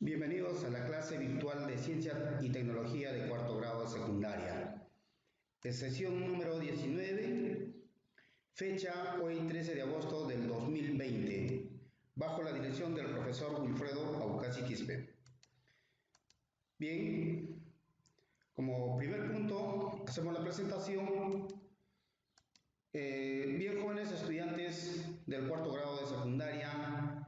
Bienvenidos a la clase virtual de Ciencia y Tecnología de cuarto grado de secundaria. De sesión número 19, fecha hoy 13 de agosto del 2020, bajo la dirección del profesor Wilfredo Aucasi Quispe. Bien, como primer punto hacemos la presentación. Bien, jóvenes estudiantes del cuarto grado de secundaria,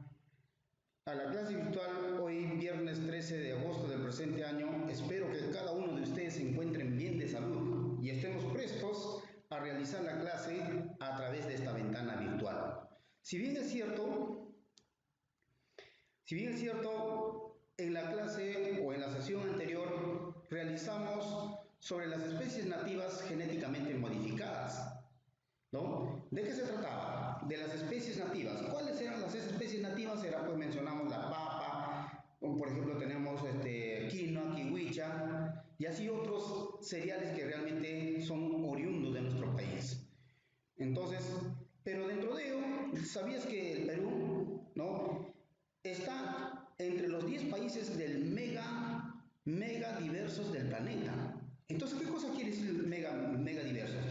a la clase virtual hoy viernes 13 de agosto del presente año. Espero que cada uno de ustedes se encuentren bien de salud y estemos prestos a realizar la clase a través de esta ventana virtual. Si bien es cierto, en la clase o en la sesión anterior realizamos sobre las especies nativas genéticamente modificadas, ¿no? ¿De qué se trataba? De las especies nativas. ¿Cuáles eran las especies nativas? Pues mencionamos la papa, por ejemplo tenemos quinoa, kiwicha y así otros cereales que realmente son oriundos de nuestro país. Entonces, pero dentro de ello, ¿sabías que el Perú, ¿no?, está entre los 10 países del mega diversos del planeta? Entonces, ¿qué cosa quiere decir mega diversos?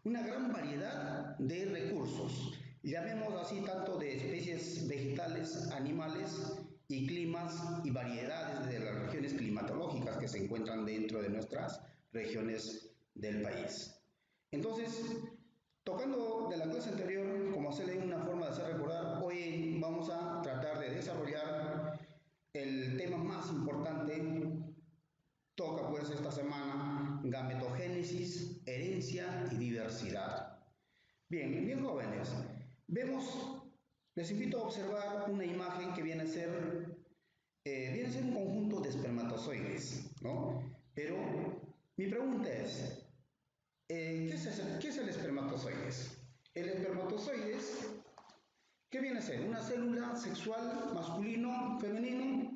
Una gran variedad de recursos, llamemos así, tanto de especies vegetales, animales y climas y variedades de las regiones climatológicas que se encuentran dentro de nuestras regiones del país. Entonces, tocando de la clase anterior, como hacerle una forma de hacer recordar, hoy vamos a tratar de desarrollar el tema más importante. Toca pues esta semana gametogénesis, herencia y diversidad. Bien jóvenes, les invito a observar una imagen que viene a ser un conjunto de espermatozoides, ¿no? Pero mi pregunta es, ¿qué es el espermatozoides? El espermatozoides, ¿qué viene a ser? ¿Una célula sexual masculino, femenino?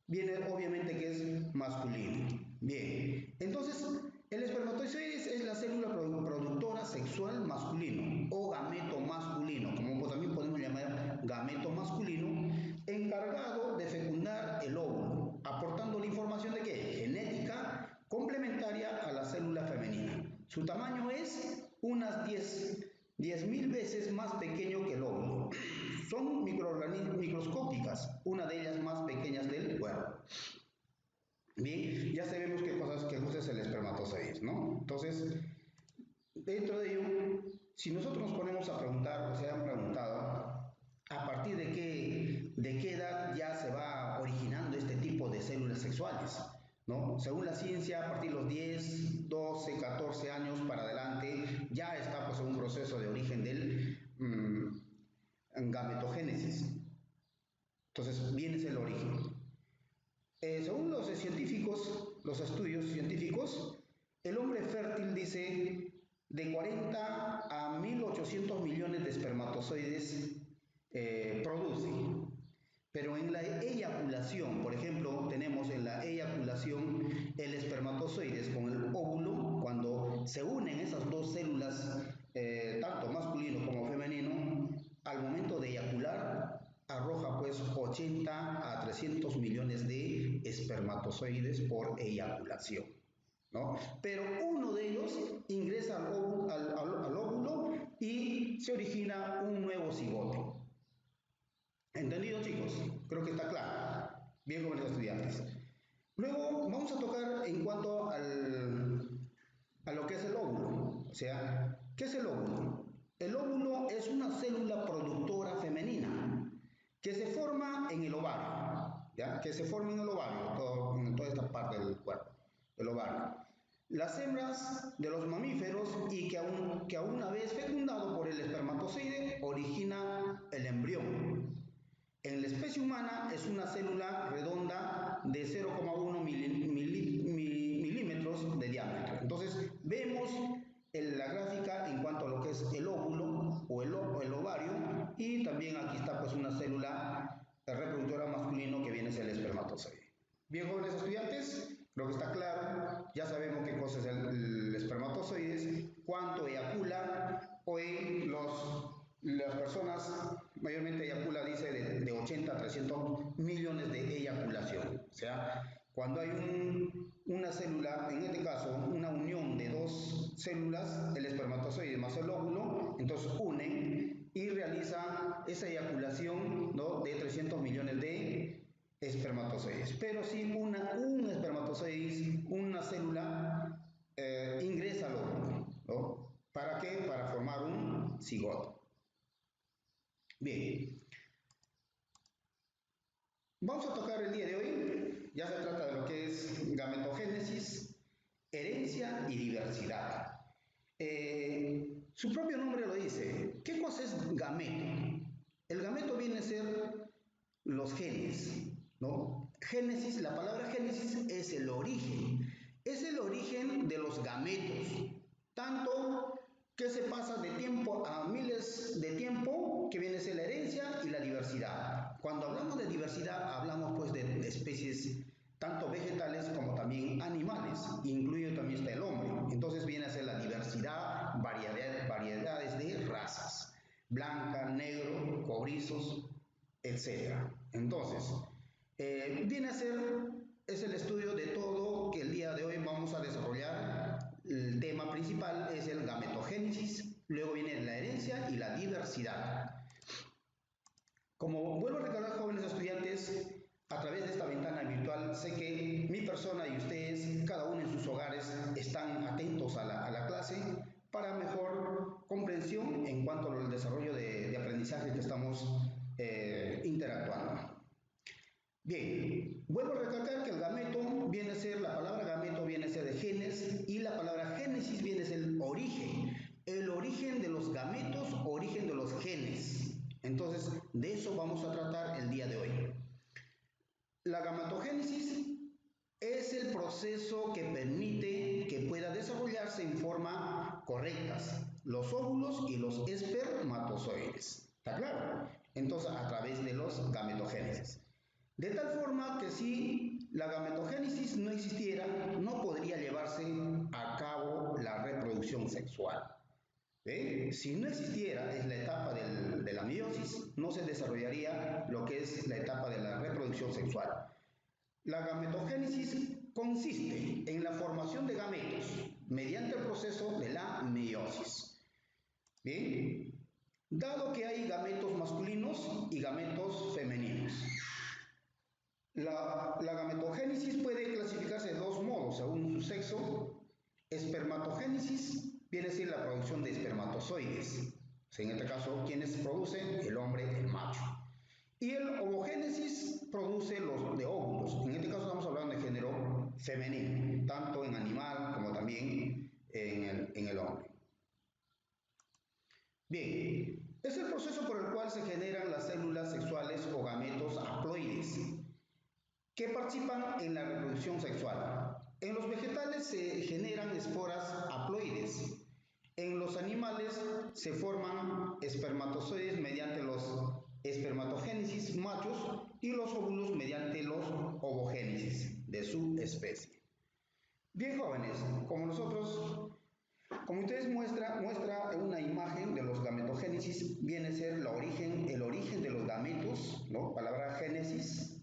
Viene obviamente que es masculino. Bien, entonces el espermatozoide es la célula productora sexual masculino o gameto masculino, como también podemos llamar gameto masculino, encargado de fecundar el óvulo, aportando la información de ¿qué? Genética complementaria a la célula femenina. Su tamaño es unas 10.000 veces más pequeño que el óvulo. Son microscópicas, una de ellas más pequeñas del cuerpo. Bien, ya sabemos qué cosa es el espermatozoide, ¿no? Entonces, dentro de ello, si nosotros nos ponemos a preguntar, o se han preguntado, ¿a partir de qué edad ya se va originando este tipo de células sexuales? ¿No? Según la ciencia, a partir de los 10, 12, 14 años para adelante, ya está pues un proceso de origen del gametogénesis. Entonces, viene el origen. Según los científicos, los estudios científicos, el hombre fértil, dice, de 40 a 1.800 millones de espermatozoides produce. Pero en la eyaculación, por ejemplo, tenemos en la eyaculación el espermatozoides con el óvulo. Cuando se unen esas dos células, tanto masculino como femenino, al momento de eyacular, arroja pues 80 a 300 millones de espermatozoides por eyaculación, ¿no? Pero uno de ellos ingresa al óvulo y se origina un nuevo cigoto. ¿Entendido, chicos? Creo que está claro. Bien, jóvenes estudiantes. Luego vamos a tocar en cuanto a lo que es el óvulo. O sea, ¿qué es el óvulo? El óvulo es una célula productora femenina que se forma en el ovario, ¿ya? Que se forma en el ovario, en toda esta parte del cuerpo, el ovario. Las hembras de los mamíferos y que a una vez fecundado por el espermatozoide origina el embrión. En la especie humana es una célula redonda de 0,1 milímetros de diámetro. Entonces vemos en la gráfica en cuanto a lo que es el óvulo o el ovario, y también aquí está pues una célula reproductora masculino que viene a ser el espermatozoide. Bien, jóvenes estudiantes, creo que está claro. Ya sabemos qué cosa es el espermatozoide, cuánto eyacula. Hoy los las personas mayormente eyacula, dice, de 80 a 300 millones de eyaculación. O sea, cuando hay una célula, en este caso, una unión de dos células, el espermatozoide más el óvulo, entonces unen y realiza esa eyaculación, ¿no?, de 300 millones de espermatozoides. Pero si un espermatozoide, una célula, ingresa al óvulo, ¿no? ¿Para qué? Para formar un cigoto. Bien, vamos a tocar el día de hoy, ya se trata de lo que es gametogénesis, herencia y diversidad. Su propio nombre lo dice. ¿Qué cosa es gameto? El gameto viene a ser los genes, ¿no? Génesis, la palabra génesis es el origen de los gametos, tanto que se pasa de tiempo a miles de tiempo, que viene a ser la herencia y la diversidad. Cuando hablamos de diversidad, hablamos pues de especies tanto vegetales como también animales, incluido también está el hombre. Entonces viene a ser la diversidad, variedades de razas, blanca, negro, cobrizos, etc. Entonces, viene a ser, es el estudio de todo que el día de hoy vamos a desarrollar. El tema principal es el gametogénesis, luego viene la herencia y la diversidad. Como vuelvo a recordar, jóvenes estudiantes, a través de esta ventana virtual, sé que mi persona y ustedes, cada uno en sus hogares, están atentos a la clase para mejor comprensión en cuanto al desarrollo de aprendizaje que estamos interactuando. Bien, vuelvo a recalcar que el gameto viene a ser, la palabra gameto viene a ser de genes y la palabra génesis viene a ser el origen de los gametos, origen de los genes. Entonces, de eso vamos a tratar el día de hoy. La gametogénesis es el proceso que permite que pueda desarrollarse en forma correctas los óvulos y los espermatozoides. ¿Está claro? Entonces, a través de los gametogénesis. De tal forma que si la gametogénesis no existiera, no podría llevarse a cabo la reproducción sexual. Si no existiera, es la etapa de la meiosis, no se desarrollaría lo que es la etapa de la reproducción sexual. La gametogénesis consiste en la formación de gametos mediante el proceso de la meiosis. Bien, dado que hay gametos masculinos y gametos femeninos. La gametogénesis puede clasificarse de dos modos según su sexo. Espermatogénesis viene a ser la producción de espermatozoides. O sea, en este caso, ¿quiénes producen? El hombre, el macho. Y el ovogénesis produce los de óvulos. En este caso estamos hablando de género femenino, tanto en animal como también en el hombre. Bien, es el proceso por el cual se generan las células sexuales o gametos haploides que participan en la reproducción sexual. En los vegetales se generan esporas haploides. En los animales se forman espermatozoides mediante los espermatogénesis machos y los óvulos mediante los ovogénesis de su especie. Bien, jóvenes, como ustedes muestra una imagen de los gametogénesis, viene a ser el origen de los gametos, ¿no? Palabra génesis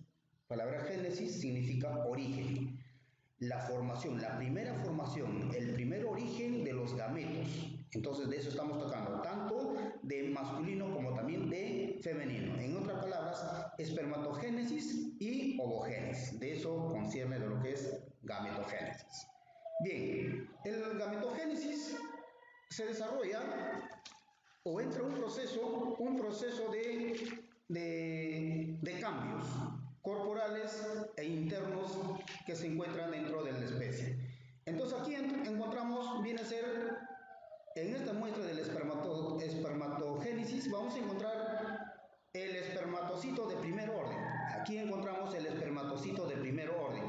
significa origen. La formación, la primera formación, el primer origen de los gametos. Entonces de eso estamos tocando, tanto de masculino como también de femenino. En otras palabras, espermatogénesis y ovogénesis. De eso concierne de lo que es gametogénesis. Bien, el gametogénesis se desarrolla o entra un proceso de cambios corporales e internos que se encuentran dentro de la especie. Entonces aquí encontramos, viene a ser, en esta muestra del espermatogénesis, vamos a encontrar el espermatocito de primer orden. Aquí encontramos el espermatocito de primer orden.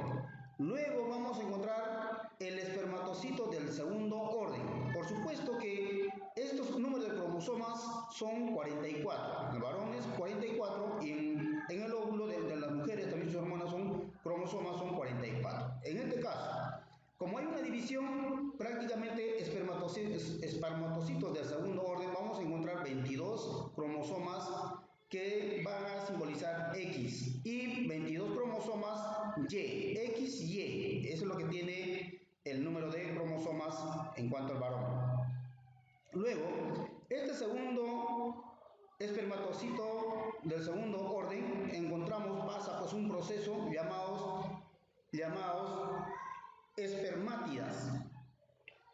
Luego vamos a encontrar el espermatocito del segundo orden. Por supuesto que estos números de cromosomas son 44. En varones 44 y en el óvulo de las mujeres también sus hormonas cromosomas son 44. En este caso, como hay una división, prácticamente espermatocitos del segundo orden, vamos a encontrar 22 cromosomas espermatocito del segundo orden, pasa pues un proceso llamados espermátidas.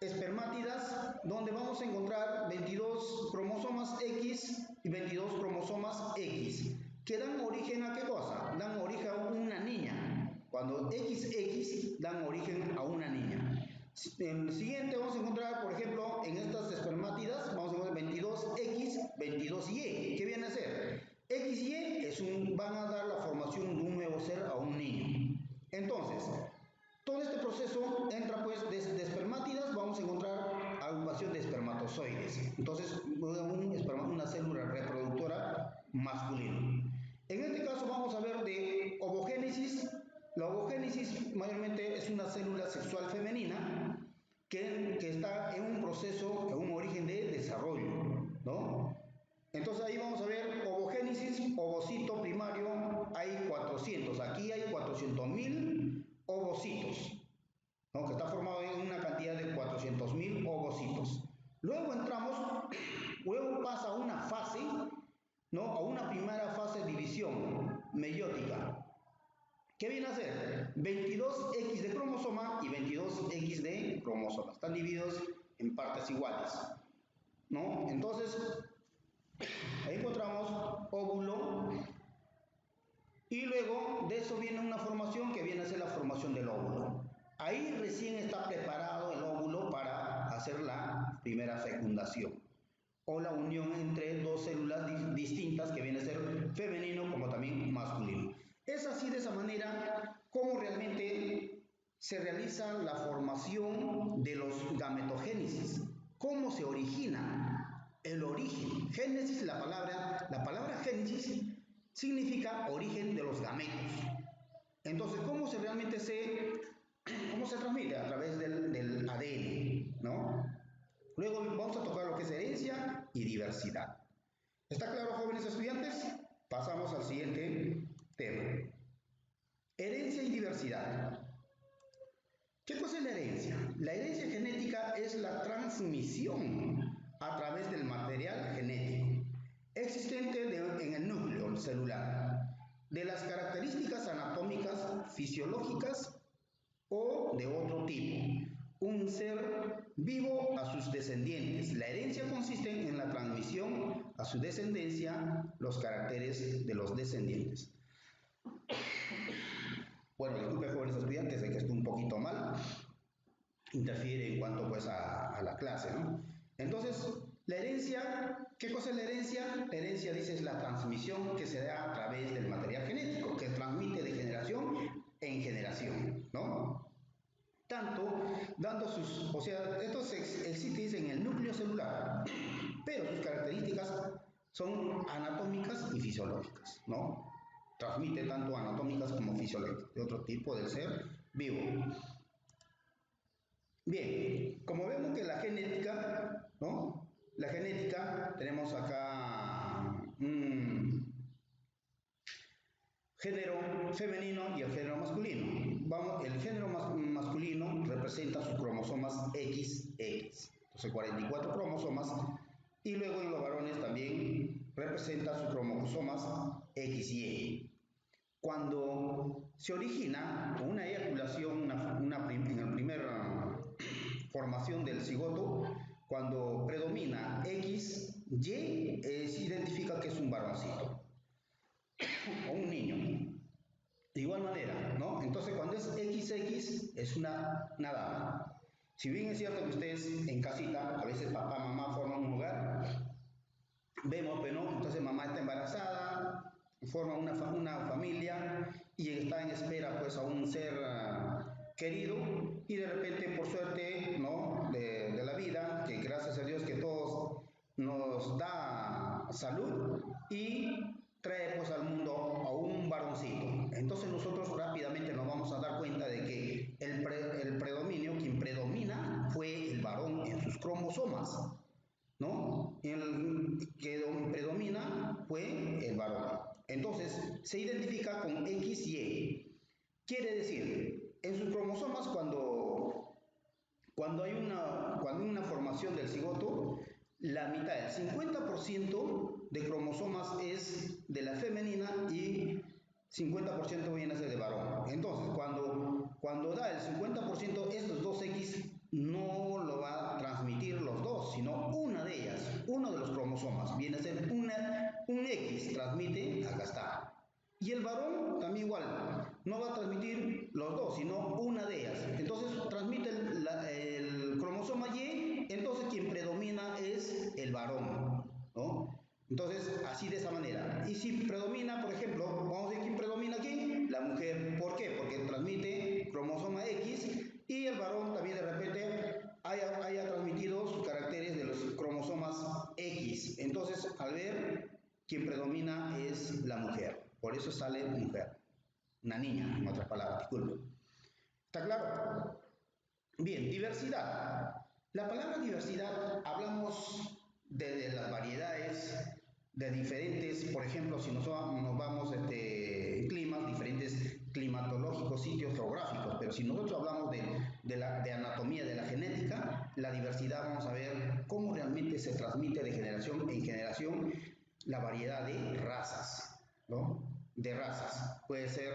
Espermátidas, donde vamos a encontrar 22 cromosomas X y 22 cromosomas X, que dan origen ¿a qué cosa? Dan origen a una niña. Cuando XX dan origen a una niña. En el siguiente vamos a encontrar, por ejemplo, en estas espermátidas, vamos a encontrar 22X, 22Y. ¿Qué viene a ser? XY van a dar la formación de un nuevo ser a un niño. Entonces, todo este proceso entra pues de espermátidas, vamos a encontrar agrupación de espermatozoides. Entonces, una célula reproductora masculina. En este caso vamos a ver de ovogénesis. La ovogénesis mayormente es una célula sexual femenina que está en un proceso, en un origen de desarrollo, ¿no? Entonces ahí vamos a ver ovogénesis, ovocito primario, hay 400, aquí hay 400.000 ovocitos, ¿no? Que está formado en una cantidad de 400.000 ovocitos. Luego pasa a una fase, ¿no? A una primera fase de división meiótica. ¿Qué viene a ser? 22X de cromosoma y 22X de cromosoma. Están divididos en partes iguales, ¿no? Entonces, ahí encontramos óvulo y luego de eso viene una formación que viene a ser la formación del óvulo. Ahí recién está preparado el óvulo para hacer la primera fecundación o la unión entre dos células distintas que viene a ser femenino como también masculino. Es así, de esa manera, como realmente se realiza la formación de los gametogénesis. ¿Cómo se origina? El origen. Génesis, la palabra génesis significa origen de los gametos. Entonces, ¿cómo se transmite? A través del ADN, ¿no? Luego vamos a tocar lo que es herencia y diversidad. ¿Está claro, jóvenes estudiantes? Pasamos al siguiente tema. Herencia y diversidad. ¿Qué cosa es la herencia? La herencia genética es la transmisión a través del material genético existente en el núcleo celular de las características anatómicas, fisiológicas o de otro tipo. Un ser vivo a sus descendientes. La herencia consiste en la transmisión a su descendencia los caracteres de los descendientes. Bueno, disculpe, jóvenes estudiantes, de que estoy un poquito mal, interfiere en cuanto pues a la clase, ¿no? Entonces, la herencia, ¿qué cosa es la herencia? La herencia, dice, es la transmisión que se da a través del material genético, que transmite de generación en generación, ¿no? Tanto dando o sea, esto existe en el núcleo celular, pero sus características son anatómicas y fisiológicas, ¿no? Transmite tanto anatómicas como fisiológicas, de otro tipo del ser vivo. Bien, como vemos que la genética, ¿no? La genética, tenemos acá género femenino y el género masculino. El género masculino representa sus cromosomas XX, entonces 44 cromosomas, y luego en los varones también representa sus cromosomas XY. Cuando se origina una eyaculación en la primera formación del cigoto, cuando predomina XY, se identifica que es un varoncito o un niño. De igual manera, ¿no? Entonces, cuando es XX, es una dama. Si bien es cierto que ustedes en casita, a veces papá, mamá forman un hogar, vemos, pero no, entonces mamá está embarazada, forma una familia y está en espera pues a un ser querido, y de repente, por suerte, ¿no? de la vida, que gracias a Dios que todos nos da salud, y trae pues al mundo a un varoncito. Entonces nosotros rápidamente nos vamos a dar cuenta de que quien predomina fue el varón en sus cromosomas, ¿no? El que predomina fue el varón. Entonces se identifica con XY. Quiere decir, en sus cromosomas, cuando hay una formación del cigoto, la mitad, el 50% de cromosomas es de la femenina y 50% viene a ser de varón. Entonces, cuando da el 50%, estos dos X no lo va a transmitir los dos, sino una de ellas, uno de los cromosomas, viene a ser un X, transmite, acá está. Y el varón también igual, no va a transmitir los dos, sino una de ellas. Entonces transmite el cromosoma Y, entonces quien predomina es el varón, ¿no? Entonces, así de esa manera. Y si predomina, por ejemplo, vamos a ver quién predomina aquí, la mujer. ¿Por qué? Porque transmite cromosoma X y el varón también de repente haya transmitido sus caracteres de los cromosomas X. Entonces, al ver, quien predomina es la mujer. Por eso sale mujer. Una niña, en otras palabras, disculpe. ¿Está claro? Bien, diversidad. La palabra diversidad, hablamos de las variedades de diferentes, por ejemplo, si nos vamos en climas, diferentes climatológicos, sitios geográficos, pero si nosotros hablamos de anatomía, de la genética, la diversidad, vamos a ver cómo realmente se transmite de generación en generación la variedad de razas, ¿no? De razas. Puede ser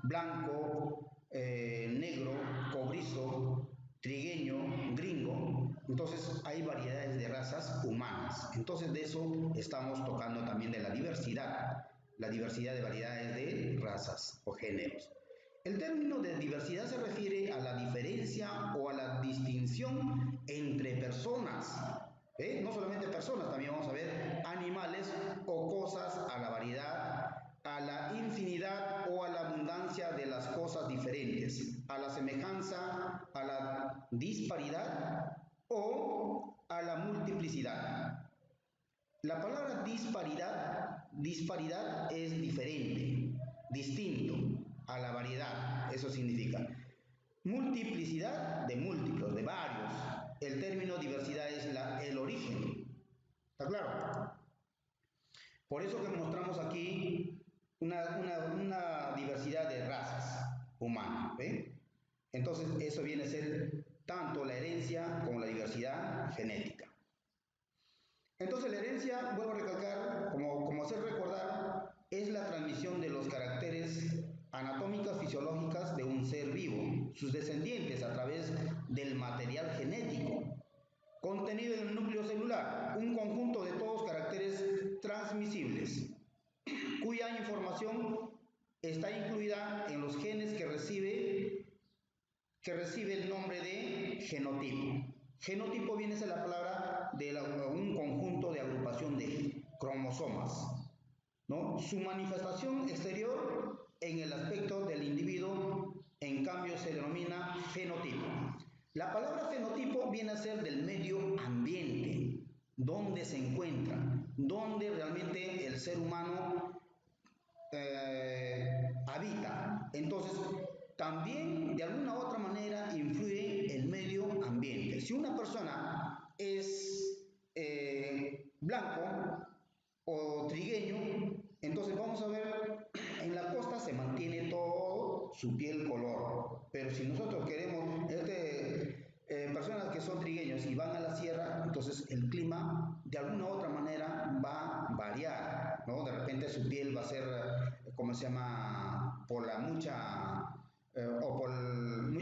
blanco, negro, cobrizo, trigueño, gringo. Entonces hay variedades de razas humanas. Entonces de eso estamos tocando también de la diversidad de variedades de razas o géneros. El término de diversidad se refiere a la diferencia o a la distinción entre personas. No solamente personas, también vamos a ver animales o cosas, a la variedad, a la infinidad o a la abundancia de las cosas diferentes, a la semejanza, a la disparidad o a la multiplicidad. La palabra disparidad es diferente, distinto a la variedad, eso significa. Multiplicidad de múltiplos, de varios. El término diversidad es el origen. ¿Está claro? Por eso que mostramos aquí una diversidad de razas humanas. ¿Ve? Entonces eso viene a ser tanto la herencia como la diversidad genética. Entonces la herencia, vuelvo a recalcar, como hacer recordar, es la transmisión de los caracteres anatómicas fisiológicas de un ser vivo, sus descendientes a través del material genético, contenido en el núcleo celular, un conjunto de todos caracteres transmisibles, cuya información está incluida en los genes que recibe el nombre de genotipo. Genotipo viene a ser la palabra de un conjunto de agrupación de cromosomas, ¿no? Su manifestación exterior en el aspecto del individuo, en cambio, se denomina fenotipo. La palabra fenotipo viene a ser del medio ambiente, donde se encuentra, donde realmente el ser humano habita. Entonces, también de alguna u otra manera influye el medio ambiente. Si una persona es blanco o trigueño, entonces vamos a ver, en la costa se mantiene todo su piel color, pero si nosotros queremos personas que son trigueños y van a la sierra, entonces el clima de alguna u otra manera va a variar, ¿no? De repente su piel va a ser, ¿cómo se llama? Por la mucha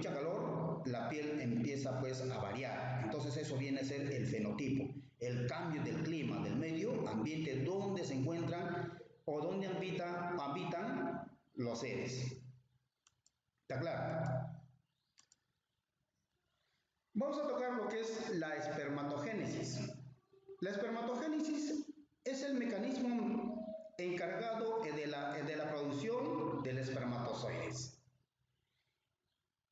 calor, la piel empieza pues a variar. Entonces eso viene a ser el fenotipo, el cambio del clima, del medio ambiente donde se encuentran o donde habitan los seres. ¿Está claro? Vamos a tocar lo que es la espermatogénesis. La espermatogénesis es el mecanismo encargado de la producción del espermatozoides.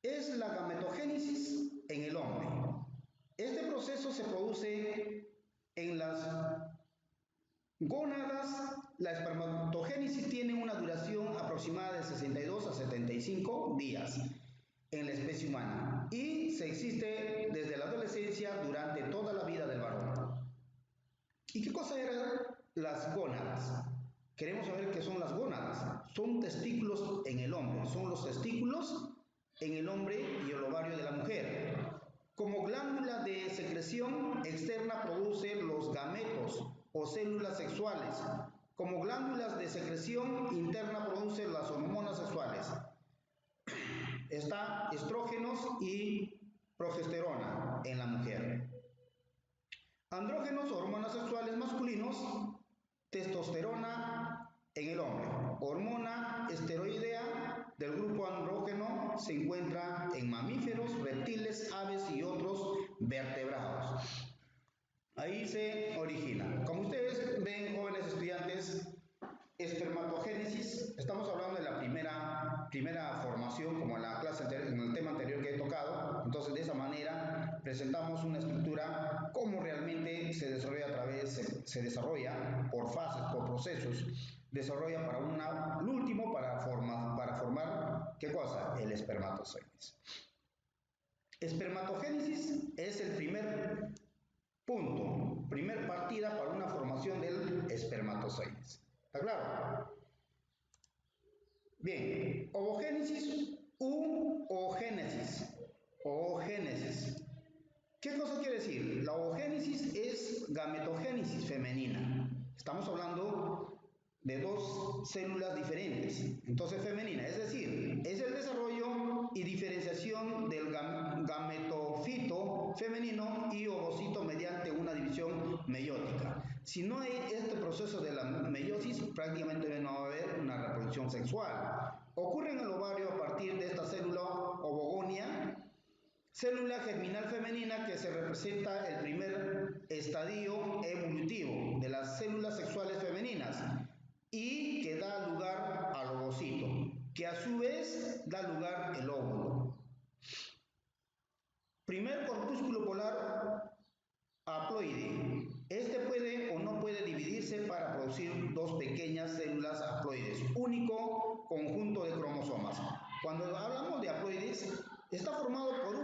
Es la gametogénesis en el hombre. Este proceso se produce en las gónadas. La espermatogénesis tiene una duración aproximada de 62 a 75 días en la especie humana y se existe desde la adolescencia durante toda la vida del varón. ¿Y qué cosa eran las gónadas? Queremos saber qué son las gónadas. Son testículos en el hombre, son los testículos en el hombre y el ovario de la mujer. Como glándula de secreción externa produce los gametos o células sexuales. Como glándulas de secreción interna produce las hormonas sexuales. Está estrógenos y progesterona en la mujer. Andrógenos, hormonas sexuales masculinos, testosterona en el hombre. Hormona esteroidea del grupo andrógeno se encuentra en mamíferos, reptiles, aves y otros vertebrados. Ahí se origina. Como ustedes ven, jóvenes estudiantes, espermatogénesis, estamos hablando de la primera formación, como en la clase en el tema anterior que he tocado. Entonces, de esa manera presentamos una estructura, cómo realmente se desarrolla por fases, por procesos, desarrolla para el último para formar ¿qué cosa? El espermatozoides. Espermatogénesis es el primer punto, primer partida para una formación del espermatozoides. ¿Está claro? Bien, ovogénesis u oogénesis. Oogénesis. ¿Qué cosa quiere decir? La oogénesis es gametogénesis femenina. Estamos hablando de dos células diferentes, entonces femenina, es decir, es el desarrollo y diferenciación del gametofito femenino y ovocito mediante una división meiótica. Si no hay este proceso de la meiosis, prácticamente no va a haber una reproducción sexual. Ocurre en el ovario a partir de esta célula ovogonia, célula germinal femenina que se representa el primer estadio evolutivo de las células sexuales femeninas y que da lugar al ovocito, que a su vez da lugar el óvulo. Primer corpúsculo polar haploide. Este puede o no puede dividirse para producir dos pequeñas células haploides, único conjunto de cromosomas. Cuando hablamos de haploides, está formado por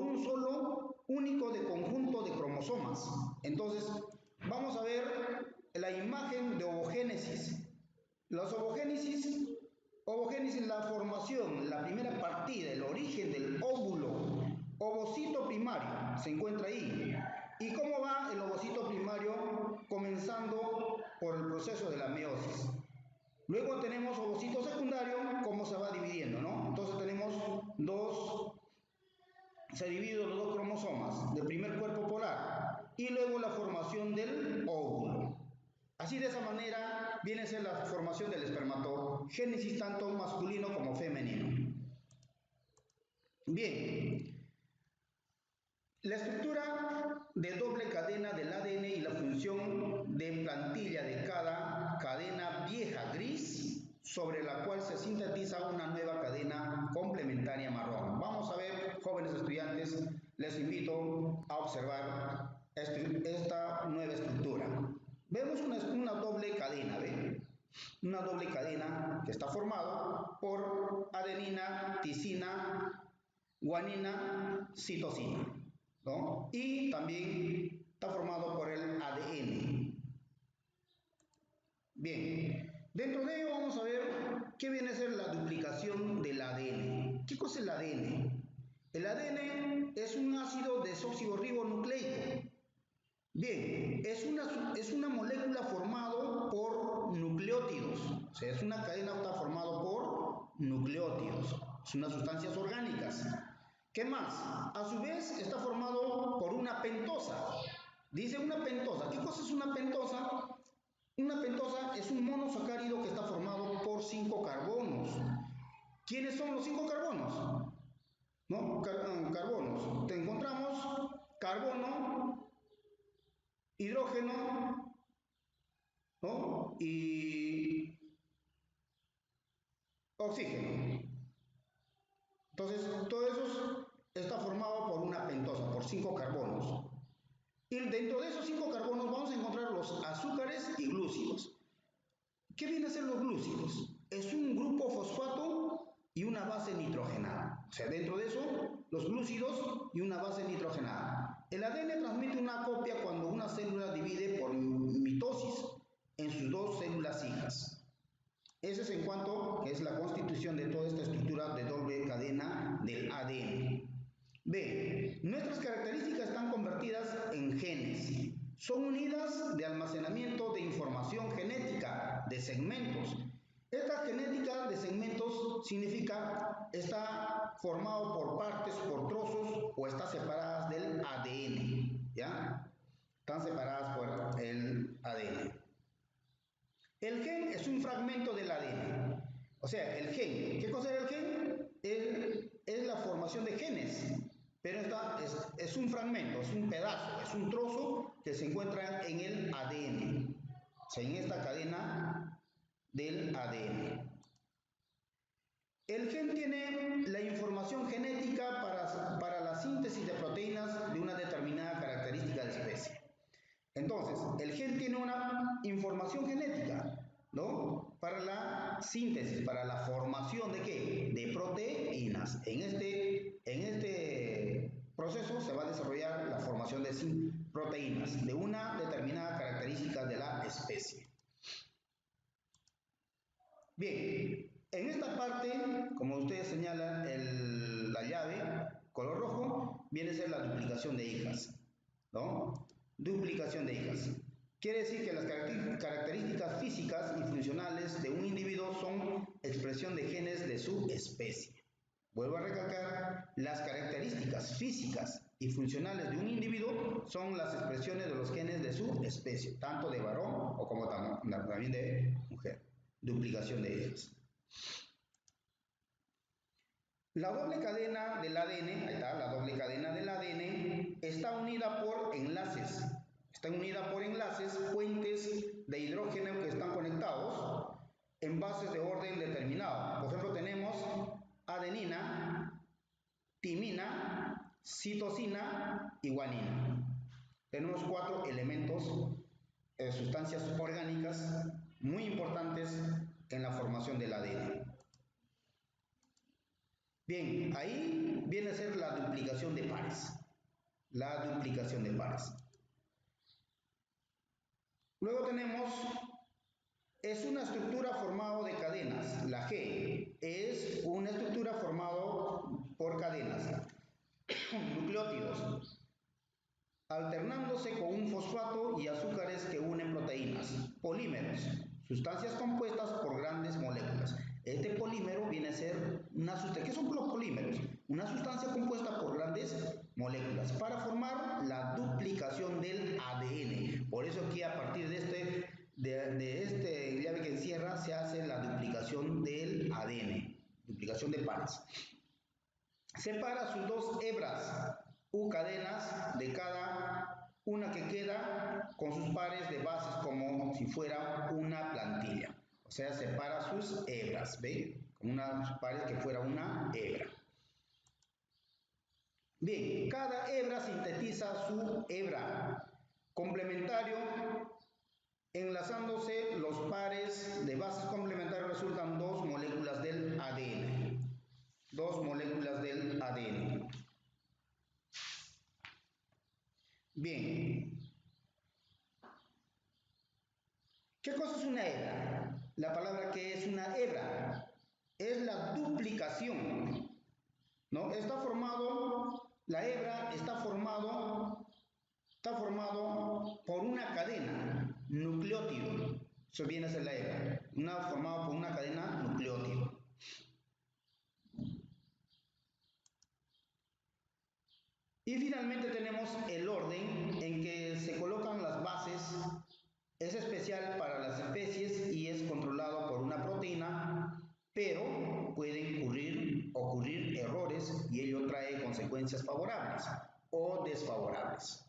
un solo único de conjunto de cromosomas. Entonces, vamos a ver la imagen de ovogénesis. Las ovogénesis, la formación, la primera partida, el origen del óvulo, ovocito primario, se encuentra ahí. ¿Y cómo va el ovocito primario? Comenzando por el proceso de la meiosis. Luego tenemos ovocito secundario, cómo se va dividiendo, ¿no? Entonces tenemos se dividen los dos cromosomas del primer cuerpo polar y luego la formación del óvulo. Así de esa manera viene a ser la formación del espermatogénesis tanto masculino como femenino. Bien, la estructura de doble cadena del ADN y la función de plantilla de cada cadena vieja gris sobre la cual se sintetiza una nueva cadena complementaria marrón. Vamos a ver, jóvenes estudiantes, les invito a observar esta nueva estructura. Vemos una doble cadena, ¿ven? Una doble cadena que está formada por adenina, tisina, guanina, citosina, ¿no? Y también está formado por el ADN. Bien, dentro de ello vamos a ver qué viene a ser la duplicación del ADN. ¿Qué cosa es el ADN? El ADN es un ácido desoxirribonucleico. Bien, es una molécula formada por nucleótidos, o sea, es una cadena que está formada por nucleótidos, son unas sustancias orgánicas. ¿Qué más? A su vez está formado por una pentosa. Dice una pentosa. ¿Qué cosa es una pentosa? Una pentosa es un monosacárido que está formado por 5 carbonos. ¿Quiénes son los 5 carbonos? ¿No? Carbonos. Te encontramos carbono, hidrógeno, ¿no? Y oxígeno. Entonces, todo eso está formado por una pentosa, por 5 carbonos. Y dentro de esos 5 carbonos vamos a encontrar los azúcares y glúcidos. ¿Qué vienen a ser los glúcidos? Es un grupo fosfato y una base nitrogenada. O sea, dentro de eso, los glúcidos y una base nitrogenada. El ADN transmite una copia cuando una célula divide por mitosis en sus dos células hijas. Ese es en cuanto que es la constitución de toda esta estructura de doble cadena del ADN. B. Nuestras características están convertidas en genes. Son unidades de almacenamiento de información genética de segmentos. Esta genética de segmentos significa está formado por partes, por trozos o está separadas del ADN, ¿ya? Están separadas por el ADN. El gen es un fragmento del ADN. O sea, el gen, ¿qué cosa es el gen? Es la formación de genes, pero es un fragmento, es un pedazo, es un trozo que se encuentra en el ADN, o sea, en esta cadena del ADN. El gen tiene la información genética para la síntesis de proteínas de una determinada característica de especie. Entonces, el gen tiene una información genética, ¿no? Para la síntesis, para la formación ¿de qué? De proteínas. En este proceso se va a desarrollar la formación de proteínas de una determinada característica de la especie. Bien, en esta parte, como ustedes señalan, la llave color rojo viene a ser la duplicación de hijas, ¿no? Duplicación de hijas. Quiere decir que las características físicas y funcionales de un individuo son expresión de genes de su especie. Vuelvo a recalcar, las características físicas y funcionales de un individuo son las expresiones de los genes de su especie, tanto de varón o como también de mujer. Duplicación de hijas. La doble cadena del ADN, ahí está, la doble cadena del ADN está unida por enlaces. Está unida por enlaces, puentes de hidrógeno que están conectados en bases de orden determinado. Por ejemplo, tenemos adenina, timina, citosina y guanina. Tenemos 4 elementos, sustancias orgánicas muy importantes en la formación del ADN. Bien, ahí viene a ser la duplicación de pares. La duplicación de pares. Luego tenemos, es una estructura formada de cadenas. La G es una estructura formada por cadenas, nucleótidos, alternándose con un fosfato y azúcares que unen proteínas. Polímeros, sustancias compuestas por grandes moléculas. Este polímero viene a ser una sustancia. ¿Qué son los polímeros? Una sustancia compuesta por grandes moléculas para formar la duplicación del ADN. Por eso aquí a partir de este llave que encierra se hace la duplicación del ADN, duplicación de pares. Separa sus 2 hebras u cadenas de cada una que queda con sus pares de bases como si fuera una plantilla. O sea, separa sus hebras, ¿ven? Como unos pares que fuera una hebra. Bien, cada hebra sintetiza su hebra complementario. Enlazándose los pares de bases complementarios resultan 2 moléculas del ADN. 2 moléculas del ADN. Bien. ¿Qué cosa es una hebra? La palabra que es una hebra es la duplicación, ¿no? La hebra está formado por una cadena, nucleótido. Eso viene a ser la hebra, formado por una cadena nucleótido. Y finalmente tenemos el orden en que se colocan las bases. Es especial para las especies y es controlado por una proteína, pero pueden ocurrir errores y ello trae consecuencias favorables o desfavorables.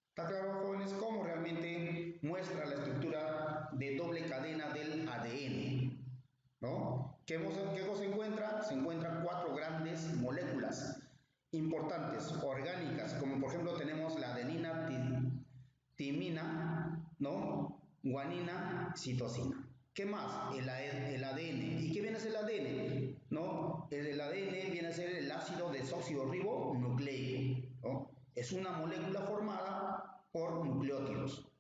¿Está claro, jóvenes, cómo realmente muestra la estructura de doble cadena del ADN? ¿No? ¿Qué cosa se encuentra? Se encuentran 4 grandes moléculas importantes, orgánicas, como por ejemplo tenemos la adenina, timina, ¿no? Guanina, citosina. ¿Qué más? El ADN. ¿Y qué viene a ser el ADN? ¿No? El ADN viene a ser el ácido desoxirribonucleico, ¿no? Es una molécula formada por nucleótidos.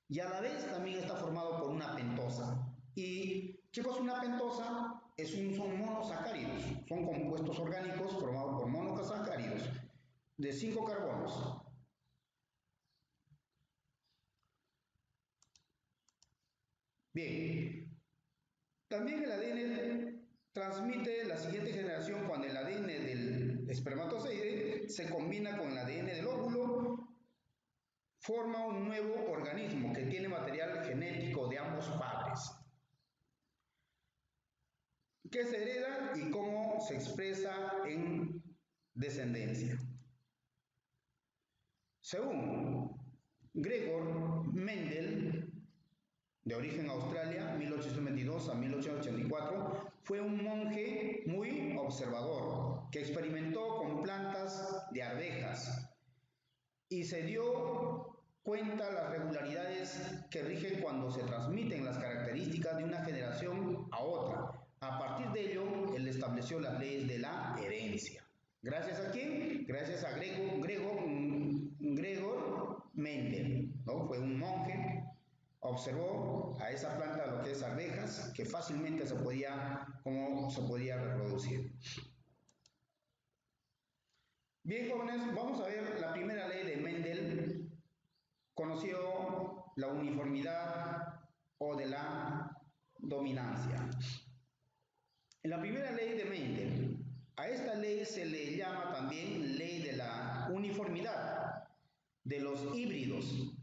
Y a la vez también está formado por una pentosa. ¿Y qué cosa es una pentosa? Son monosacáridos, son compuestos orgánicos formados por monosacáridos. de 5 carbonos. Bien, también el ADN transmite la siguiente generación cuando el ADN del espermatozoide se combina con el ADN del óvulo, forma un nuevo organismo que tiene material genético de ambos padres, que se hereda y cómo se expresa en descendencia. Según Gregor Mendel, de origen Australia, 1822 a 1884, fue un monje muy observador que experimentó con plantas de arvejas y se dio cuenta las regularidades que rigen cuando se transmiten las características de una generación a otra. A partir de ello, él estableció las leyes de la herencia. ¿Gracias a quién? Gracias a Gregor Mendel, ¿no? Fue un monje, observó a esa planta, lo que es arvejas, que fácilmente se podía reproducir. Bien, jóvenes, vamos a ver la primera ley de Mendel, conocido la uniformidad o de la dominancia. En la primera ley de Mendel, a esta ley se le llama también ley de la uniformidad de los híbridos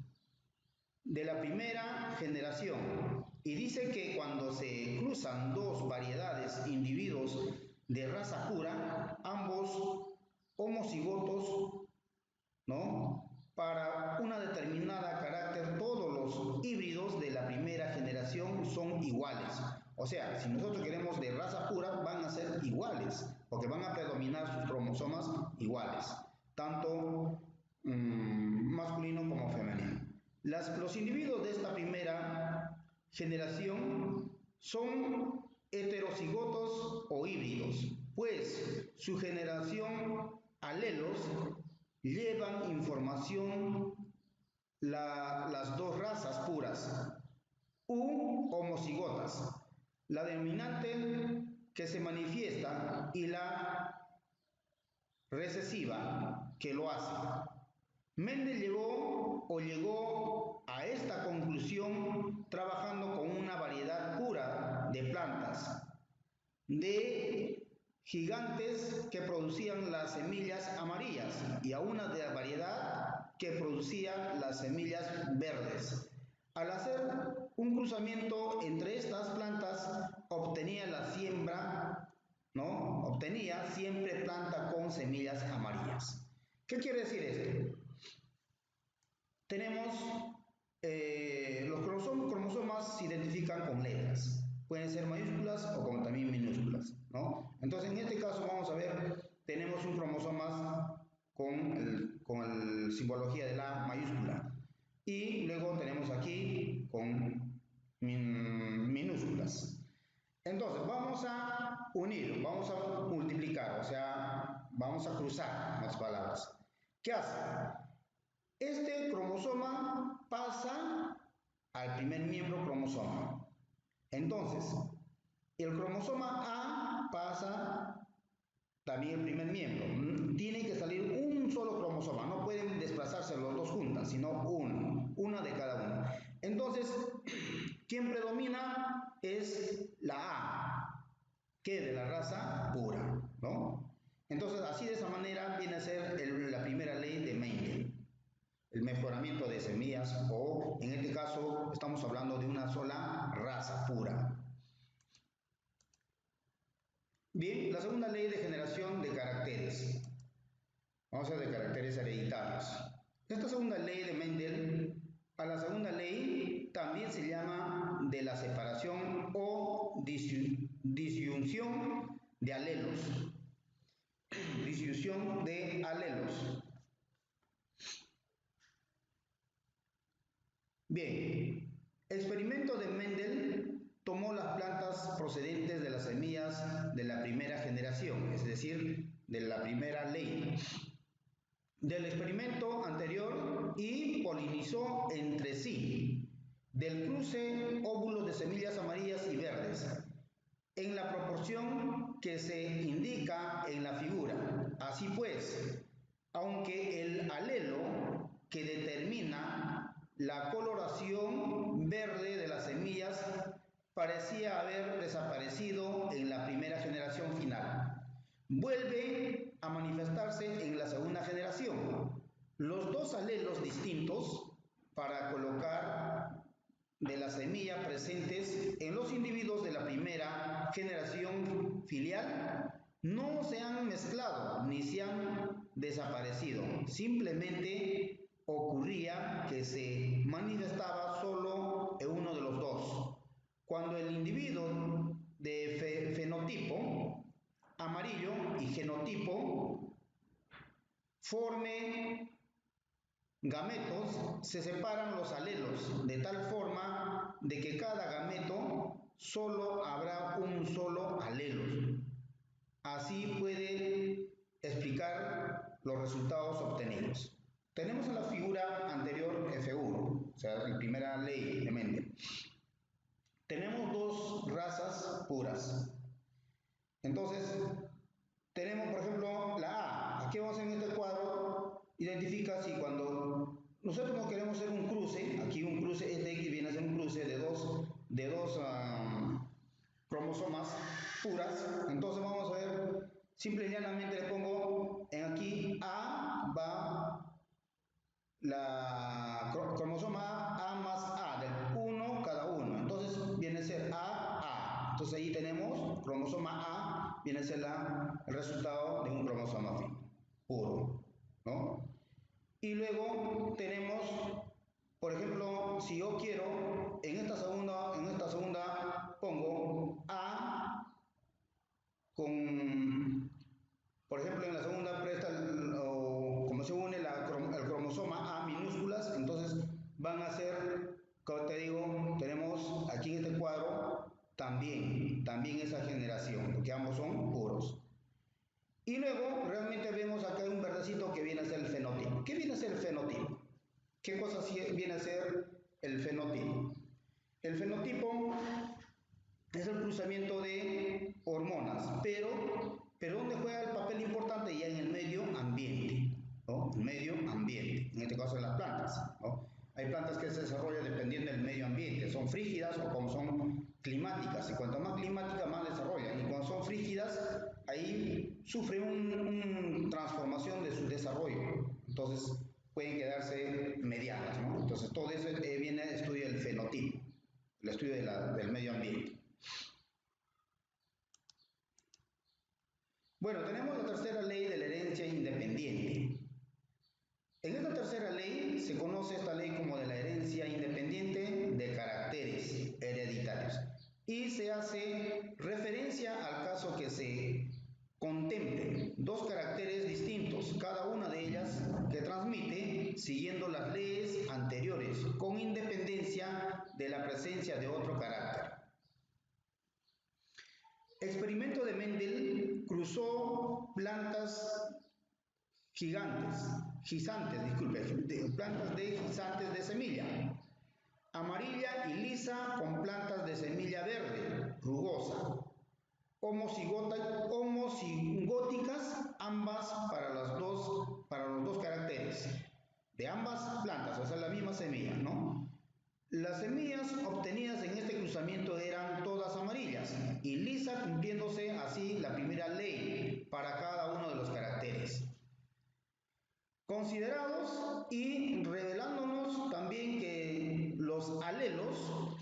de la primera generación, y dice que cuando se cruzan dos variedades individuos de raza pura, ambos homocigotos, ¿no? Para una determinada carácter, todos los híbridos de la primera generación son iguales. O sea, si nosotros queremos de raza pura, van a ser iguales, porque van a predominar sus cromosomas iguales, tanto masculino como femenino. Los individuos de esta primera generación son heterocigotos o híbridos, pues su generación alelos llevan información las dos razas puras u homocigotas, la dominante que se manifiesta y la recesiva que lo hace. Mendel llegó a esta conclusión trabajando con una variedad pura de plantas, de gigantes que producían las semillas amarillas y a una de la variedad que producía las semillas verdes. Al hacer un cruzamiento entre estas plantas, obtenía la siembra, ¿no? Obtenía siempre planta con semillas amarillas. ¿Qué quiere decir esto? Tenemos los cromosomas se identifican con letras. Pueden ser mayúsculas o como también minúsculas, ¿no? Entonces, en este caso vamos a ver, tenemos un cromosoma con la simbología de la mayúscula. Y luego tenemos aquí con minúsculas. Entonces, vamos a unir, vamos a multiplicar, o sea, vamos a cruzar las palabras. ¿Qué hace? Este cromosoma pasa al primer miembro cromosoma. Entonces, el cromosoma A pasa también el primer miembro. Tiene que salir un solo cromosoma, no pueden desplazarse los dos juntas, sino una de cada uno. Entonces, quien predomina es la A, que es de la raza pura, ¿no? Entonces, así de esa manera viene a ser la primera ley de Mendel. El mejoramiento de semillas, o en este caso estamos hablando de una sola raza pura. Bien, la segunda ley de generación de caracteres. Vamos a ver de caracteres hereditarios. Esta segunda ley de Mendel, a la segunda ley también se llama de la separación o disyunción de alelos. Disyunción de alelos. Bien, experimento de Mendel tomó las plantas procedentes de las semillas de la primera generación, es decir, de la primera ley del experimento anterior, y polinizó entre sí del cruce óvulos de semillas amarillas y verdes en la proporción que se indica en la figura. Así pues, aunque el alelo que determina la coloración verde de las semillas parecía haber desaparecido en la primera generación final. Vuelve a manifestarse en la segunda generación. Los dos alelos distintos para colocar de la semilla presentes en los individuos de la primera generación filial no se han mezclado ni se han desaparecido. Simplemente ocurría que se manifestaba solo en uno de los dos. Cuando el individuo de fenotipo amarillo y genotipo forme gametos, se separan los alelos de tal forma de que cada gameto solo habrá un solo alelo. Así puede explicar los resultados obtenidos. Tenemos en la figura anterior F1, o sea, la primera ley de Mendel. Tenemos dos razas puras. Entonces, tenemos, por ejemplo, la A. Aquí vamos en este cuadro, identifica si cuando nosotros no queremos hacer un cruce, aquí un cruce, este X viene a ser un cruce de dos cromosomas puras, entonces vamos a ver, simple y llanamente le pongo en aquí A, va la cromosoma A más A, del 1 cada uno, entonces viene a ser A. Entonces ahí tenemos cromosoma A, viene a ser el resultado de un cromosoma puro, ¿no? Y luego tenemos, por ejemplo, si yo quiero, en esta segunda pongo A con, por ejemplo, en la segunda presta, como se une el cromosoma A minúsculas, entonces van a ser, como te digo, tenemos aquí en este cuadro también esa generación, porque ambos son puros. Y luego realmente vemos acá un verdecito que viene a ser el fenotipo. ¿Qué viene a ser el fenotipo? ¿Qué cosa viene a ser el fenotipo? El fenotipo es el cruzamiento de hormonas, pero ¿dónde juega el papel importante? Ya en el medio ambiente, ¿no? El medio ambiente, en este caso en las plantas, ¿no? Hay plantas que se desarrollan dependiendo del medio ambiente, son frígidas o como son climáticas, y cuanto más climáticas más desarrollan, y cuando son frígidas, ahí sufren una transformación de su desarrollo, entonces pueden quedarse medianas, ¿no? Entonces todo eso viene a estudio del fenotipo, el estudio del medio ambiente. Bueno, tenemos la tercera ley de la herencia independiente. En esta tercera ley se conoce esta ley como de la herencia independiente de caracteres hereditarios y se hace referencia al caso que se contemplen dos caracteres distintos, cada una de ellas que transmite siguiendo las leyes anteriores con independencia de la presencia de otro carácter. Experimento de Mendel cruzó plantas plantas de guisantes de semilla, amarilla y lisa con plantas de semilla verde, rugosa, homocigóticas, ambas para los dos caracteres, de ambas plantas, o sea, la misma semilla, ¿no? Las semillas obtenidas en este cruzamiento eran todas amarillas y lisa, cumpliéndose así la primera ley para cada uno de los caracteres. Considerados y revelándonos también que los alelos,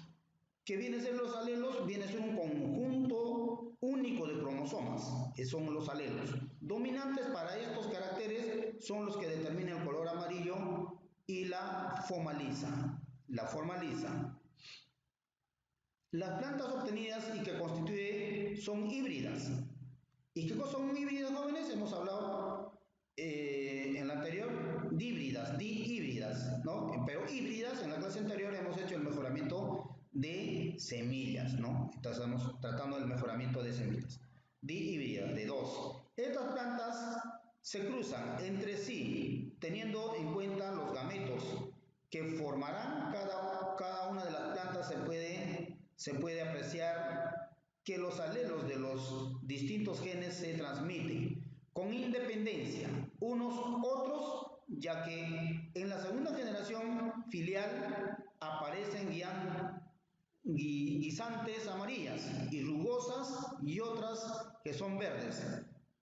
que vienen a ser los alelos, viene a ser un conjunto único de cromosomas, que son los alelos. Dominantes para estos caracteres son los que determinan el color amarillo y la forma lisa. Las plantas obtenidas y que constituyen son híbridas. ¿Y qué cosas son híbridas, jóvenes? Hemos hablado en la anterior, dihíbridas, ¿no? Pero híbridas, en la clase anterior hemos hecho el mejoramiento de semillas, ¿no? Estamos tratando del mejoramiento de semillas. Dihíbridas, de dos. Estas plantas se cruzan entre sí, teniendo en cuenta los gametos que formarán cada una de las plantas. Se puede apreciar que los alelos de los distintos genes se transmiten, con independencia unos otros, ya que en la segunda generación filial aparecen guisantes amarillas y rugosas y otras que son verdes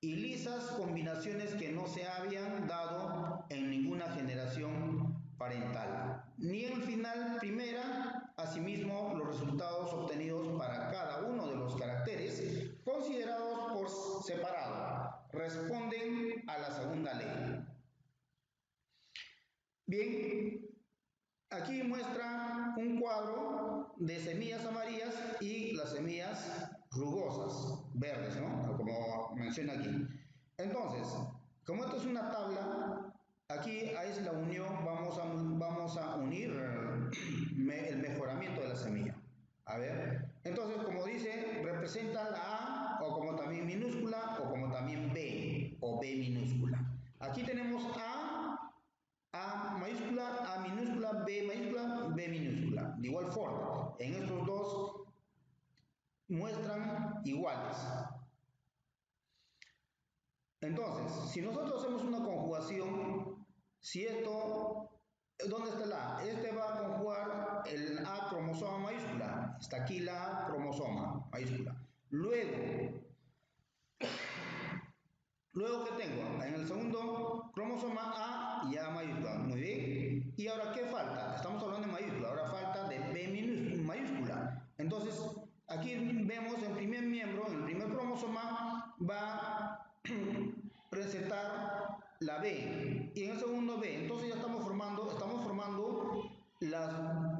y lisas, combinaciones que no se habían dado en ninguna generación parental, ni en final primera. Asimismo, los resultados obtenidos para cada uno de los caracteres considerados por separado responden a la segunda ley. Bien, aquí muestra un cuadro de semillas amarillas y las semillas rugosas, verdes, ¿no? Como menciona aquí. Entonces, como esto es una tabla, aquí es la unión, vamos a unir el mejoramiento de la semilla. A ver, entonces como dice, representa la A, o como también minúscula, o como también B, o B minúscula. Aquí tenemos A mayúscula, A minúscula, B mayúscula, B minúscula. De igual forma, en estos dos muestran iguales. Entonces, si nosotros hacemos una conjugación, si esto, ¿dónde está el A? Este va a conjugar el A cromosoma mayúscula. Está aquí la A cromosoma mayúscula. Luego, ¿qué tengo? En el segundo cromosoma A y A mayúscula. Muy bien. ¿Y ahora qué falta? Estamos hablando de mayúscula. Ahora falta de B mayúscula. Entonces, aquí vemos el primer miembro, el primer cromosoma va a presentar la B. Y en el segundo B. Entonces ya estamos formando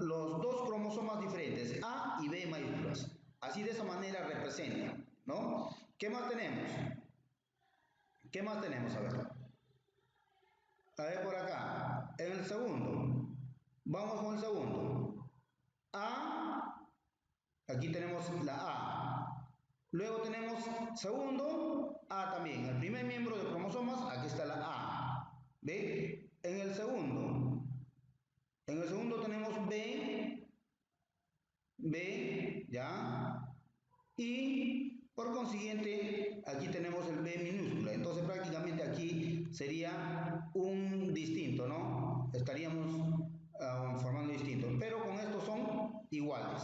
los dos cromosomas diferentes, A y B mayúsculas. Así de esa manera representan, ¿no? ¿Qué más tenemos? ¿Qué más tenemos? A ver por acá. En el segundo. Vamos con el segundo. A. Aquí tenemos la A. Luego tenemos segundo A también. El primer miembro de cromosomas, aquí está la A. ¿Ve? En el segundo tenemos B, ¿ya? Y por consiguiente, aquí tenemos el B minúscula. Entonces prácticamente aquí sería un distinto, ¿no? Estaríamos formando distinto. Pero con estos son iguales.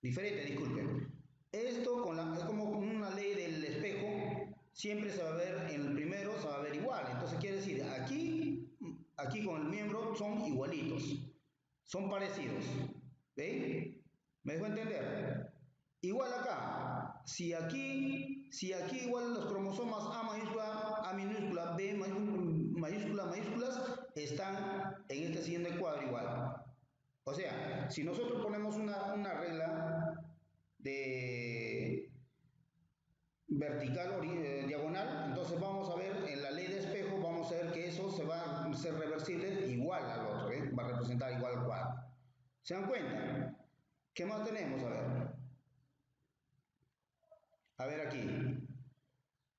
Diferentes, disculpen. Esto es como una ley del espejo. Siempre se va a ver, en el primero se va a ver igual. Entonces quiere decir, aquí con el miembro son igualitos. Son parecidos. ¿Ve? ¿Me dejo entender? Igual acá, si aquí igual los cromosomas A mayúscula, A minúscula, B mayúscula, mayúsculas, están en este siguiente cuadro igual. O sea, si nosotros ponemos una regla de vertical, diagonal, entonces vamos a ver en la ley de espejo, vamos a ver que eso se va a ser reversible igual al otro, ¿eh? Va a representar igual al cuadro. ¿Se dan cuenta? ¿Qué más tenemos? A ver aquí,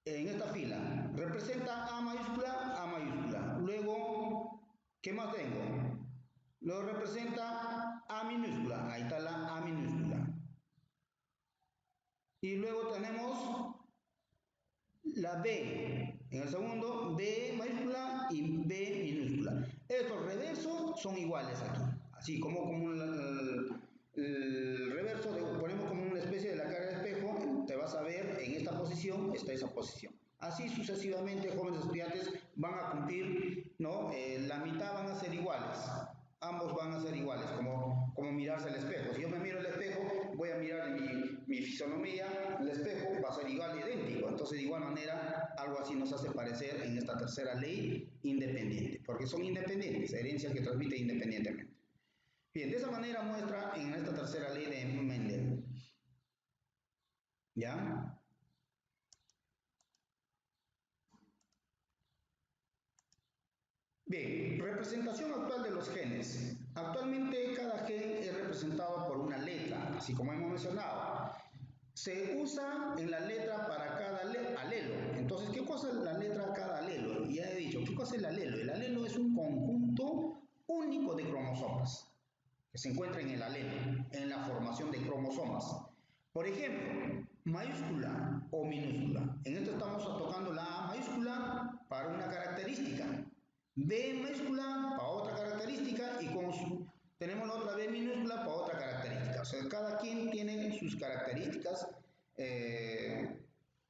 en esta fila, representa A mayúscula. Luego, ¿qué más tengo? Luego representa A minúscula, ahí está la A minúscula. Y luego tenemos la B, en el segundo, B mayúscula y B minúscula. Estos reversos son iguales aquí, así como el reverso, ponemos como una especie de la cara de espejo, te vas a ver en esta posición, está esa posición. Así sucesivamente, jóvenes estudiantes van a cumplir, ¿no? La mitad van a ser iguales, ambos van a ser iguales, como mirarse al espejo. Si yo me miro al espejo, voy a mirar mi fisonomía, el espejo va a ser igual, idéntico. Entonces, de igual manera, algo así nos hace parecer en esta tercera ley independiente, porque son independientes, herencias que transmiten independientemente. Bien, de esa manera muestra en esta tercera ley de Mendel. ¿Ya? Bien, representación actual de los genes. Actualmente cada gen es representado por una letra, así como hemos mencionado. Se usa en la letra para cada alelo. Entonces, ¿qué cosa es la letra cada alelo? Ya he dicho, ¿qué cosa es el alelo? El alelo es un conjunto único de cromosomas que se encuentra en el alelo, en la formación de cromosomas. Por ejemplo, mayúscula o minúscula. En esto estamos tocando la A mayúscula para una característica, B mayúscula para otra característica y tenemos la otra B minúscula para otra característica. O sea, cada quien tiene sus características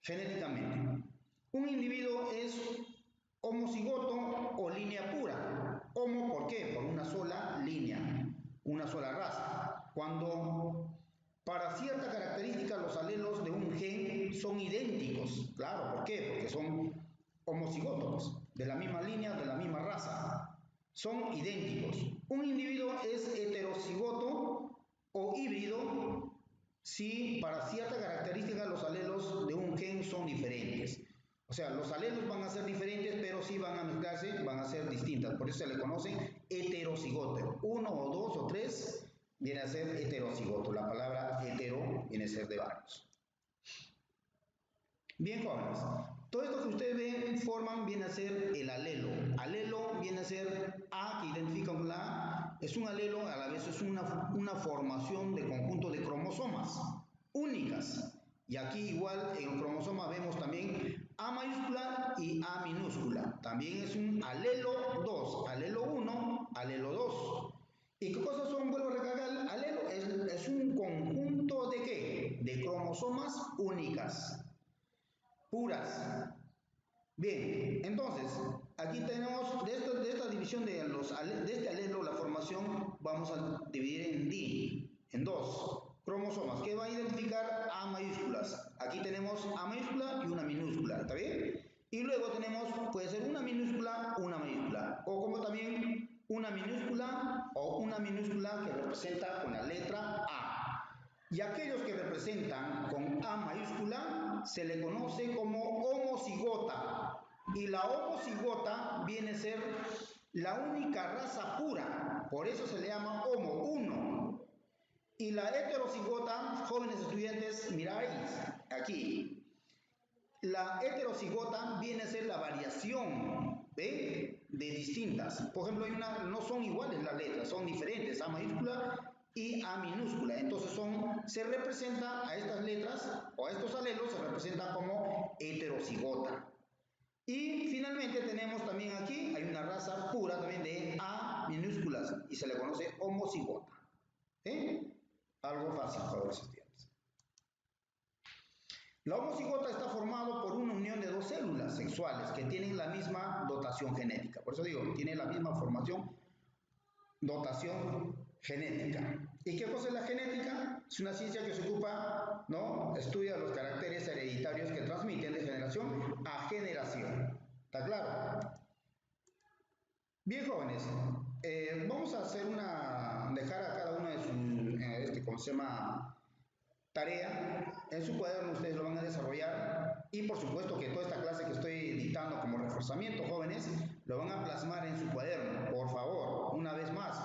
genéticamente. Un individuo es homocigoto o línea pura. Homo, ¿por qué? Por una sola línea, una sola raza. Cuando para cierta característica los alelos de un gen son idénticos. Claro, ¿por qué? Porque son homocigotos, de la misma línea, de la misma raza. Son idénticos. Un individuo es heterocigoto o híbrido si para cierta característica los alelos de un gen son diferentes. O sea, los alelos van a ser diferentes, pero sí van a mezclarse, van a ser distintas. Por eso se le conoce heterocigoto. Uno o dos o tres viene a ser heterocigoto. La palabra hetero viene a ser de varios. Bien, jóvenes. Todo esto que ustedes ven, forman, viene a ser el alelo. Alelo viene a ser A, que identifica con la A. Es un alelo, a la vez es una formación de conjunto de cromosomas únicas. Y aquí igual en el cromosoma vemos también A mayúscula y A minúscula. También es un alelo 2, alelo 1, alelo 2. ¿Y qué cosas son? Vuelvo a recalcar, alelo es un conjunto de ¿qué? De cromosomas únicas, puras. Bien, entonces, aquí tenemos, de esta división de este alelo, la formación, vamos a dividir en dos cromosomas, que va a identificar A mayúsculas. Aquí tenemos A mayúscula y una minúscula, ¿está bien? Y luego tenemos, puede ser una minúscula, o como también una minúscula o una minúscula que representa con la letra A. Y aquellos que representan con A mayúscula se le conoce como homocigota. Y la homocigota viene a ser la única raza pura, por eso se le llama homo, uno. Y la heterocigota, jóvenes estudiantes, miráis aquí. La heterocigota viene a ser la variación de distintas. Por ejemplo, no son iguales las letras, son diferentes, A mayúscula y A minúscula. Entonces se representa a estas letras o a estos alelos, se representan como heterocigota. Y finalmente tenemos también aquí, hay una raza pura también de A minúsculas y se le conoce homocigota. Algo fácil para los estudiantes. La homocigota está formado por una unión de dos células sexuales que tienen la misma dotación genética. Por eso digo, tiene la misma dotación genética. ¿Y qué cosa es la genética? Es una ciencia que se ocupa, ¿no? Estudia los caracteres hereditarios que transmiten de generación a generación. ¿Está claro? Bien, jóvenes, vamos a hacer dejar a cada uno de sus, ¿cómo se llama? Tarea. En su cuaderno ustedes lo van a desarrollar y por supuesto que toda esta clase que estoy dictando como reforzamiento, jóvenes, lo van a plasmar en su cuaderno, por favor, una vez más.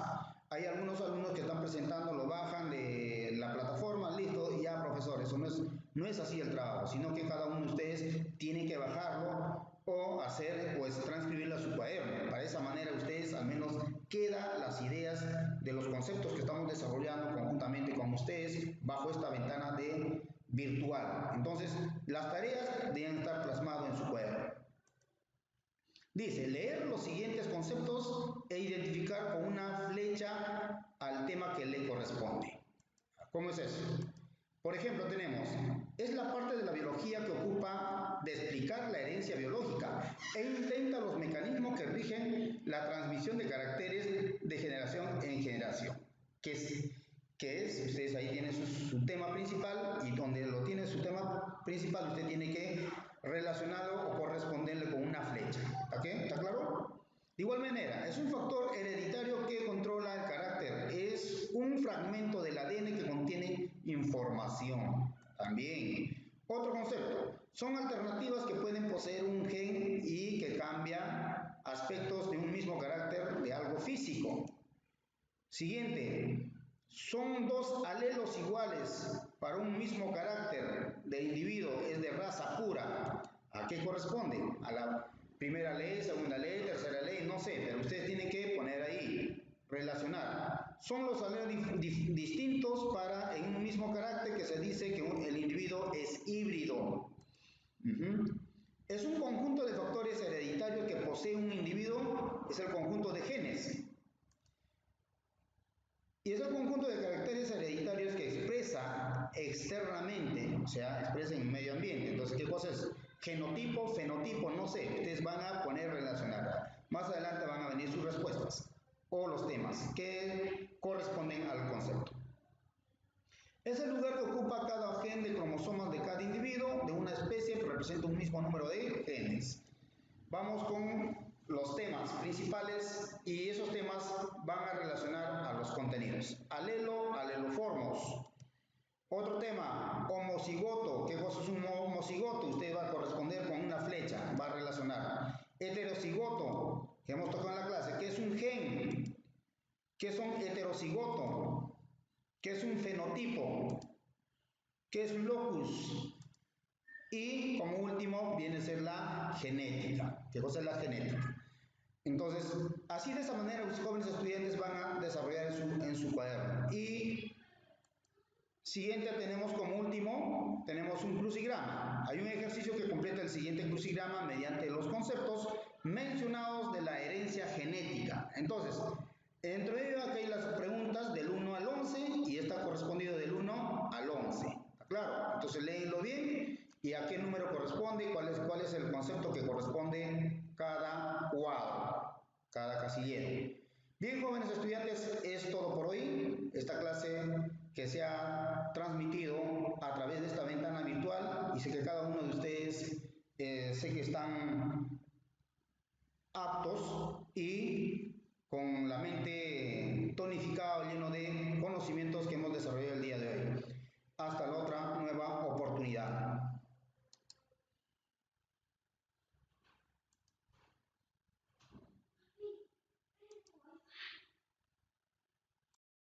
Hay algunos alumnos que están presentando, lo bajan de la plataforma, listo, y ya, profesor, eso no es así el trabajo, sino que cada uno de ustedes tiene que bajarlo o transcribirlo a su cuaderno. Para esa manera ustedes al menos quedan las ideas de los conceptos que estamos desarrollando conjuntamente con ustedes bajo esta ventana de virtual. Entonces, las tareas deben estar plasmadas en su cuaderno. Dice, leer los siguientes conceptos e identificar con una flecha al tema que le corresponde. ¿Cómo es eso? Por ejemplo, tenemos, es la parte de la biología que ocupa de explicar la herencia biológica e intenta los mecanismos que rigen la transmisión de caracteres de generación en generación. ¿Qué es? Ustedes ahí tienen su tema principal y donde lo tiene su tema principal, usted tiene que relacionarlo o corresponderle con una flecha. ¿Está claro? De igual manera, es un factor hereditario que controla el carácter. Es un fragmento del ADN que contiene información. También, otro concepto, son alternativas que pueden poseer un gen y que cambian aspectos de un mismo carácter de algo físico. Siguiente, son dos alelos iguales para un mismo carácter del individuo, es de raza pura. ¿A qué corresponde? A la primera ley, segunda ley, tercera ley, no sé, pero ustedes tienen que poner ahí, relacionar. Son los alelos distintos en un mismo carácter que se dice que Ujú. Es un conjunto de factores hereditarios que posee un individuo, es el conjunto de genes. Y es el conjunto de caracteres hereditarios que expresa externamente, o sea, expresa en el medio ambiente. Entonces, ¿qué cosa es? Genotipo, fenotipo, no sé, ustedes van a poner relacionar. Más adelante van a venir sus respuestas o los temas que corresponden al concepto. Es el lugar que ocupa cada gen de cromosomas de cada individuo de una especie que representa un mismo número de genes. Vamos con los temas principales y esos temas van a relacionar a los contenidos. Alelo, aleloformos. Otro tema, homocigoto. ¿Qué cosa es un homocigoto? Usted va a corresponder con una flecha, va a relacionar. Heterocigoto, que hemos tocado en la clase. ¿Qué es un gen? ¿Qué es un heterocigoto? ¿Qué es un fenotipo? ¿Qué es un locus? Y como último viene a ser la genética. ¿Qué cosa es la genética? Entonces, así de esa manera los jóvenes estudiantes van a desarrollar en su cuaderno. Y siguiente tenemos como último, tenemos un crucigrama. Hay un ejercicio que completa el siguiente crucigrama mediante los conceptos mencionados de la herencia genética. Entonces, dentro de ello aquí hay las preguntas del 1 al 11 y está correspondido del 1 al 11. ¿Está claro? Entonces léenlo bien y a qué número corresponde y cuál es el concepto que corresponde cada cuadro, cada casillero. Bien, jóvenes estudiantes, es todo por hoy. Esta clase que se ha transmitido a través de esta ventana virtual y sé que cada uno de ustedes sé que están